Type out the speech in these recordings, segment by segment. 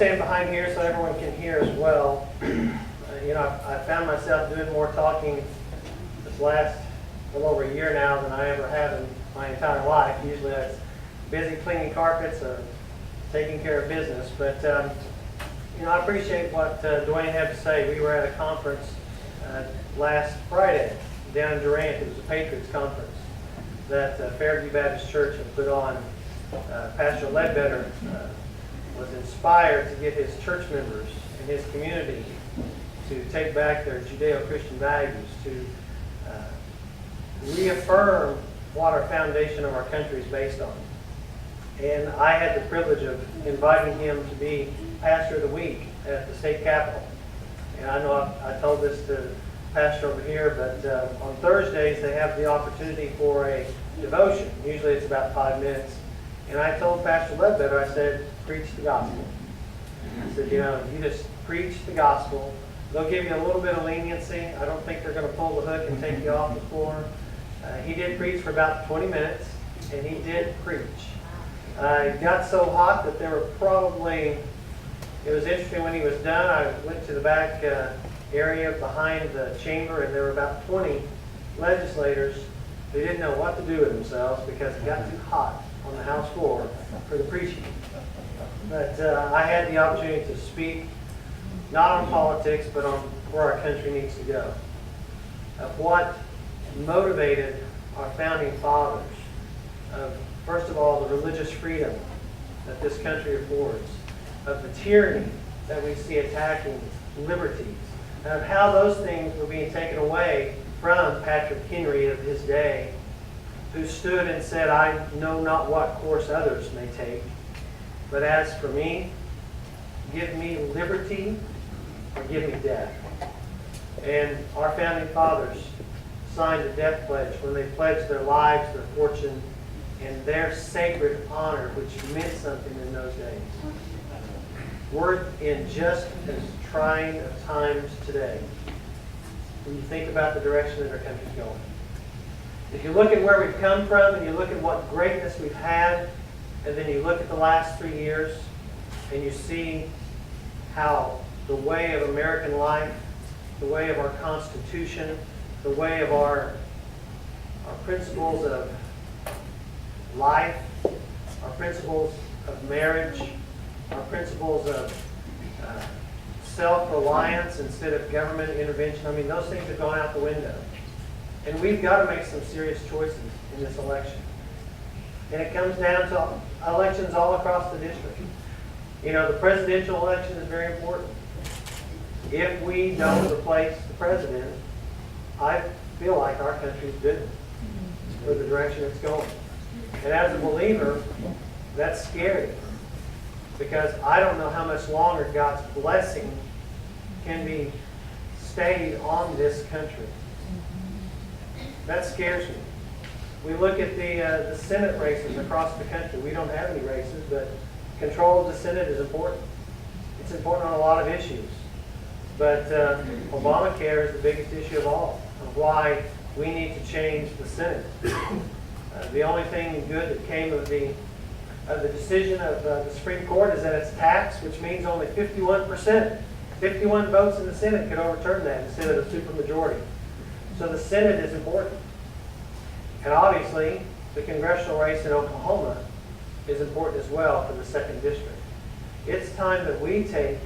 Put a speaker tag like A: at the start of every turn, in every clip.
A: stand behind here so everyone can hear as well. You know, I found myself doing more talking this last little over a year now than I ever have in my entire life. Usually that's busy cleaning carpets or taking care of business. But, you know, I appreciate what Dwayne had to say. We were at a conference last Friday down in Durant. It was a Patriots conference that Fairview Baptist Church had put on. Pastor Ledbetter was inspired to get his church members and his community to take back their Judeo-Christian values, to reaffirm what our foundation of our country is based on. And I had the privilege of inviting him to be Pastor of the Week at the state capitol. And I know I told this to Pastor over here, but on Thursdays they have the opportunity for a devotion. Usually it's about 5 minutes. And I told Pastor Ledbetter, I said, preach the gospel. I said, you know, you just preach the gospel. They'll give you a little bit of leniency. I don't think they're going to pull the hook and take you off the floor. He did preach for about 20 minutes, and he did preach. It got so hot that there were probably, it was interesting when he was done, I went to the back area behind the chamber, and there were about 20 legislators who didn't know what to do with themselves because it got too hot on the House floor for the preaching. But I had the opportunity to speak, not on politics, but on where our country needs to go. Of what motivated our founding fathers, of, first of all, the religious freedom that this country affords, of the tyranny that we see attacking liberties, and of how those things were being taken away from Patrick Henry of his day, who stood and said, I know not what course others may take, but as for me, give me liberty or give me death. And our founding fathers signed a death pledge when they pledged their lives, their fortune, and their sacred honor, which meant something in those days. We're in just as trying of times today when you think about the direction that our country's going. If you look at where we've come from and you look at what greatness we've had, and then you look at the last 3 years and you see how the way of American life, the way of our Constitution, the way of our principles of life, our principles of marriage, our principles of self-reliance instead of government intervention. I mean, those things have gone out the window. And we've got to make some serious choices in this election. And it comes down to elections all across the district. You know, the presidential election is very important. If we don't replace the president, I feel like our country's doomed for the direction it's going. And as a believer, that's scary. Because I don't know how much longer God's blessing can be stayed on this country. That scares me. We look at the Senate races across the country. We don't have any races, but control of the Senate is important. It's important on a lot of issues. But Obamacare is the biggest issue of all, of why we need to change the Senate. The only thing good that came of the decision of the Supreme Court is that it's taxed, which means only 51%. 51 votes in the Senate could overturn that instead of the supermajority. So the Senate is important. And obviously, the congressional race in Oklahoma is important as well for the 2nd District. It's time that we take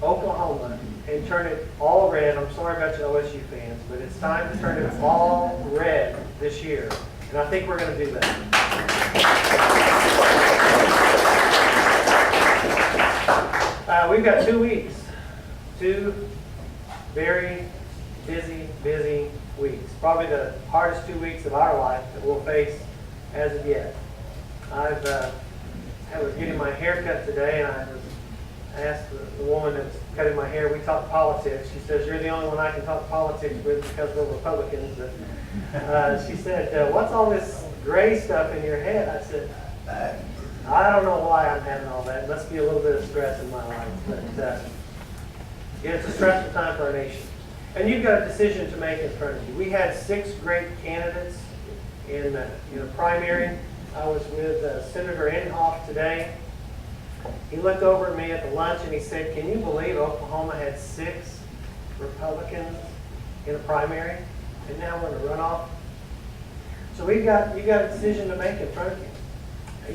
A: Oklahoma and turn it all red. I'm sorry about you OSU fans, but it's time to turn it all red this year. And I think we're going to do that. We've got 2 weeks. 2 very busy weeks. Probably the hardest 2 weeks of our life that we'll face as of yet. I was getting my hair cut today, and I asked the woman that's cutting my hair, we talk politics. She says, you're the only one I can talk politics with because we're Republicans. But she said, what's all this gray stuff in your head? I said, I don't know why I'm having all that. It must be a little bit of stress in my life. But yeah, it's a stressful time for our nation. And you've got a decision to make in front of you. We had 6 great candidates in the primary. I was with Senator Inhofe today, He looked over at me at the lunch and he said, "Can you believe Oklahoma had 6 Republicans in a primary, and now we're in a runoff?" So you've got a decision to make in front of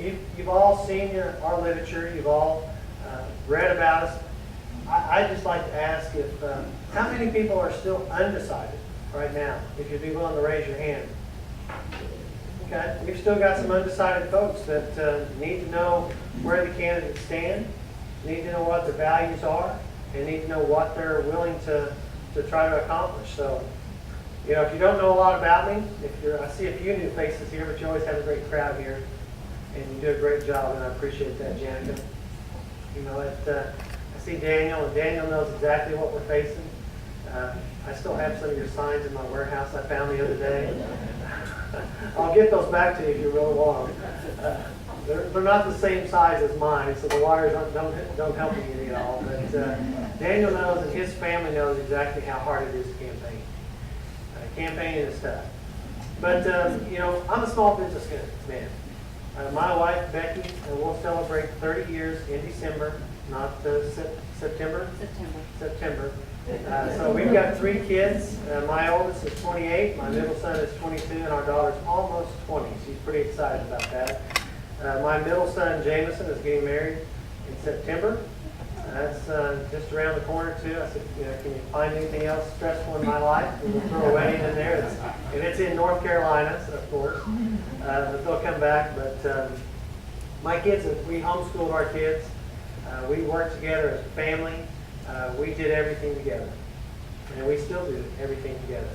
A: you. You've all seen our literature. You've all read about us. I'd just like to ask if how many people are still undecided right now? If you'd be willing to raise your hand. Okay, we've still got some undecided folks that need to know where the candidates stand, need to know what their values are, and need to know what they're willing to try to accomplish. So, you know, if you don't know a lot about me, I see a few new faces here, but you always have a great crowd here, and you do a great job, and I appreciate that, Janica. You know, I see Daniel, and Daniel knows exactly what we're facing. I still have some of your signs in my warehouse I found the other day. I'll get those back to you if you really want them. They're not the same size as mine, so the wires don't help me any at all. But Daniel knows and his family knows exactly how hard it is to campaign. Campaigning is tough. But, you know, I'm a small business man. My wife, Becky, will celebrate 30 years in December, not September? September. So we've got 3 kids. My oldest is 28, my middle son is 22, and our daughter's almost 20. She's pretty excited about that. My middle son, Jameson, is getting married in September. That's just around the corner, too. I said, you know, can you find anything else stressful in my life? And we'll throw a wedding in there. And it's in North Carolina, of course. But they'll come back. But my kids, we homeschooled our kids. We worked together as a family. We did everything together. And we still do everything together.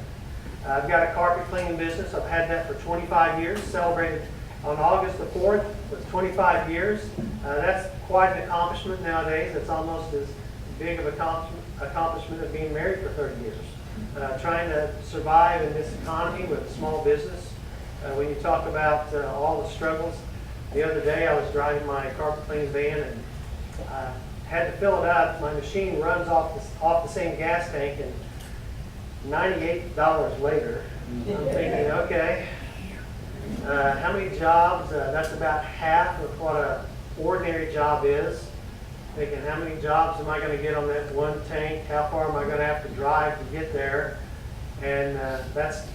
A: I've got a carpet cleaning business. I've had that for 25 years. Celebrated on August the 4th with 25 years. That's quite an accomplishment nowadays. It's almost as big of an accomplishment as being married for 30 years. Trying to survive in this economy with a small business. When you talk about all the struggles, the other day I was driving my carpet cleaning van and had to fill it up. My machine runs off the same gas tank, and $98 later, I'm thinking, okay, how many jobs? That's about half of what an ordinary job is. Thinking, how many jobs am I going to get on that one tank? How far am I going to have to drive to get there? And that's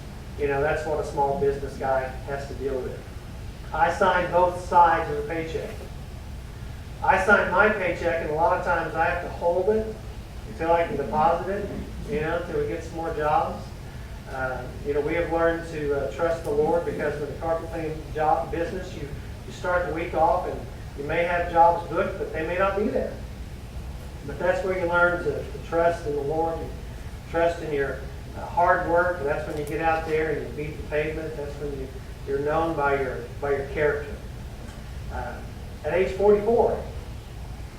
A: what a small business guy has to deal with. I sign both sides of the paycheck. I sign my paycheck, and a lot of times I have to hold it until I can deposit it, until we get some more jobs. We have learned to trust the Lord, because with the carpet cleaning job business, you start the week off and you may have jobs booked, but they may not be there. But that's where you learn to trust in the Lord, and trust in your hard work. And that's when you get out there and you beat the pavement. That's when you're known by your character. At age 44,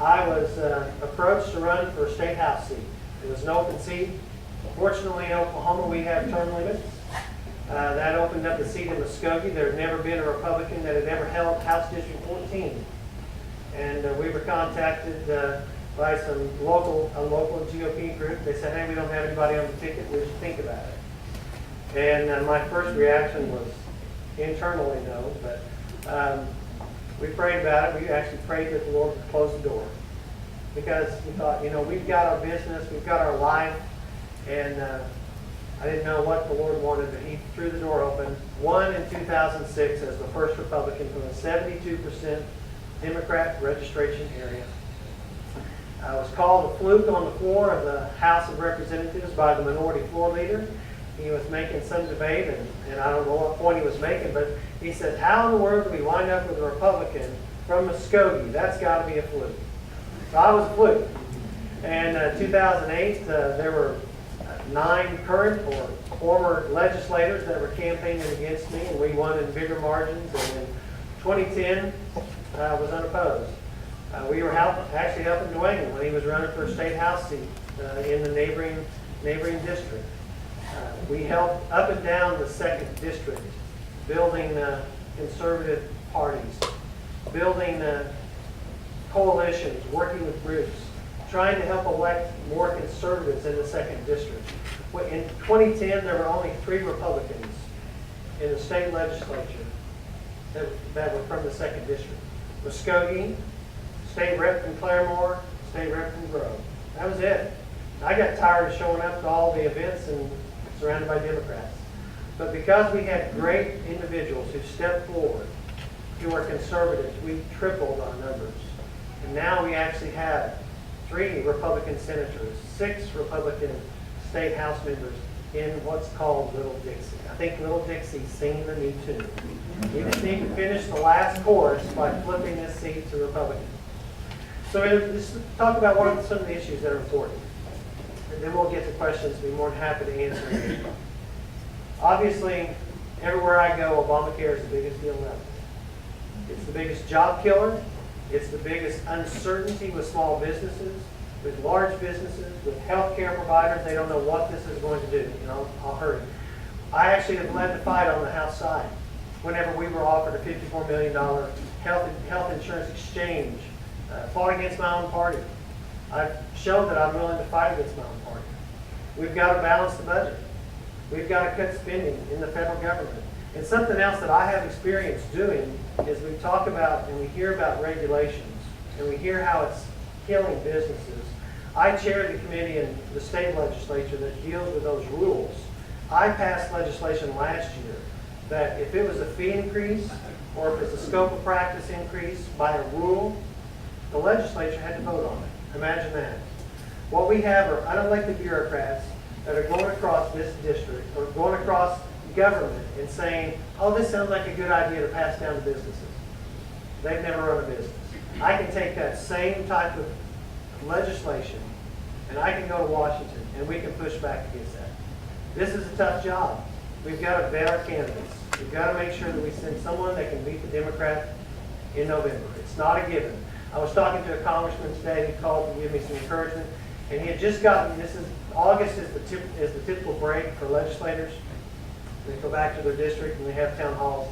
A: I was approached to run for a state house seat. It was an open seat. Fortunately, in Oklahoma, we have term limits. That opened up the seat in Muskogee. There had never been a Republican that had ever held House District 14. And we were contacted by some local GOP group. They said, hey, we don't have anybody on the ticket. We should think about it. And my first reaction was internally no, but we prayed about it. We actually prayed that the Lord would close the door. Because we thought, we've got our business, we've got our life, and I didn't know what the Lord wanted, but He threw the door open. Won in 2006 as the first Republican from a 72% Democrat registration area. I was called a fluke on the floor of the House of Representatives by the minority floor leader. He was making some debate, and I don't know what point he was making, but he said, how in the world do we wind up with a Republican from Muskogee? That's got to be a fluke. So I was a fluke. And 2008, there were 9 current or former legislators that were campaigning against me, and we won in bigger margins. And in 2010, was unopposed. We were actually helping Dwayne when he was running for a state house seat in the neighboring district. We helped up and down the 2nd district, building conservative parties, building coalitions, working with groups, trying to help elect more conservatives in the 2nd district. In 2010, there were only 3 Republicans in the state legislature that were from the 2nd district: Muskogee, state rep from Claremore, state rep from Grove. That was it. I got tired of showing up to all the events and surrounded by Democrats. But because we had great individuals who stepped forward, who are conservatives, we tripled our numbers. And now we actually have 3 Republican senators, 6 Republican state house members in what's called Little Dixie. I think Little Dixie's singing the new tune. You just need to finish the last chorus by flipping this seat to Republican. So let's talk about what are some of the issues that are important. And then we'll get to questions. I'll be more than happy to answer them. Obviously, everywhere I go, Obamacare is the biggest deal ever. It's the biggest job killer. It's the biggest uncertainty with small businesses, with large businesses, with healthcare providers. They don't know what this is going to do. You know, I'll hurry. I actually have led the fight on the House side. Whenever we were offered a $54 million health insurance exchange, fought against my own party. I've shown that I'm willing to fight against my own party. We've got to balance the budget. We've got to cut spending in the federal government. And something else that I have experience doing is we talk about and we hear about regulations and we hear how it's killing businesses. I chair the committee in the state legislature that deals with those rules. I passed legislation last year that if it was a fee increase or if it's a scope of practice increase by a rule, the legislature had to vote on it. Imagine that. What we have are unelected bureaucrats that are going across this district or going across government and saying, oh, this sounds like a good idea to pass down to businesses. They've never run a business. I can take that same type of legislation and I can go to Washington and we can push back against that. This is a tough job. We've got to vet our candidates. We've got to make sure that we send someone that can beat the Democrat in November. It's not a given. I was talking to a congressman today. He called to give me some encouragement, and he had just gotten. August is the typical break for legislators. They go back to their district and they have town halls.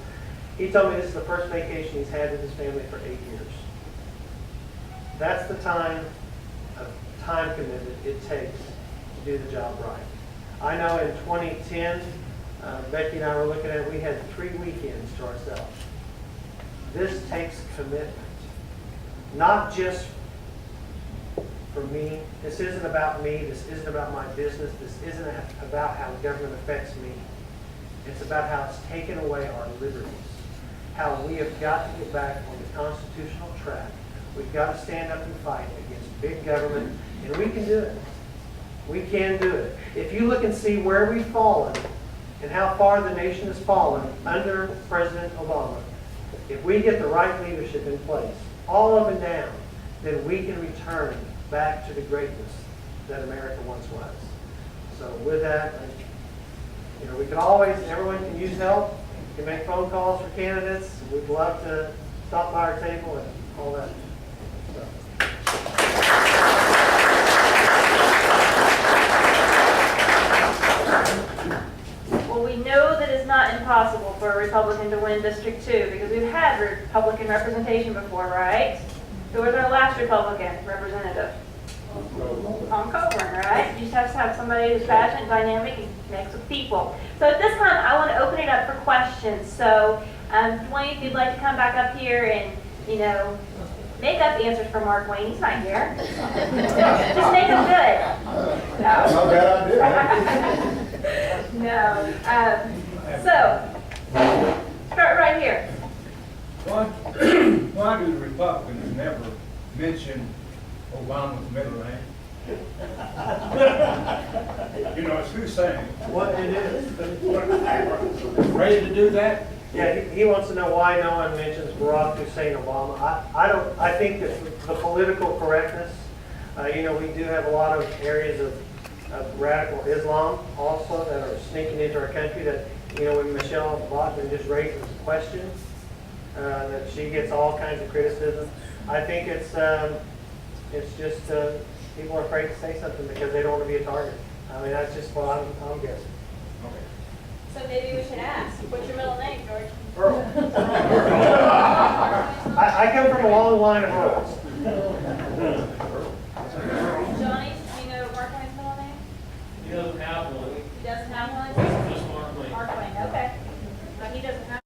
A: He told me this is the first vacation he's had with his family for 8 years. That's the time commitment it takes to do the job right. I know in 2010, Becky and I were looking at it, we had 3 weekends to ourselves. This takes commitment. Not just for me. This isn't about me. This isn't about my business. This isn't about how government affects me. It's about how it's taken away our liberties. How we have got to get back on the constitutional track. We've got to stand up and fight against big government, and we can do it. We can do it. If you look and see where we've fallen and how far the nation has fallen under President Obama, if we get the right leadership in place, all up and down, then we can return back to the greatness that America once was. So with that, we can always, everyone can use help. You can make phone calls for candidates. We'd love to stop by our table and all that stuff.
B: Well, we know that it's not impossible for a Republican to win District 2 because we've had Republican representation before, right? Who was our last Republican representative? Tom Coburn, right? You just have to have somebody who's passionate, dynamic, and connects with people. So at this time, I want to open it up for questions. So, Dwayne, if you'd like to come back up here and, make up answers for Mark Wayne. He's not here. Just make them good.
C: That's not a bad idea.
B: No. So, start right here.
D: Why do the Republicans never mention Obama's middle name? It's Hussein.
A: What it is.
D: Ready to do that?
A: Yeah, he wants to know why no one mentions Barack Hussein Obama. I think that the political correctness, we do have a lot of areas of radical Islam also that are sneaking into our country that, when Michelle Bachmann just raises a question, that she gets all kinds of criticism. I think it's just people are afraid to say something because they don't want to be a target. I mean, that's just what I'm guessing.
D: Okay.
E: So maybe we should ask, what's your middle name, George?
A: Earl. I come from a long line of Earls.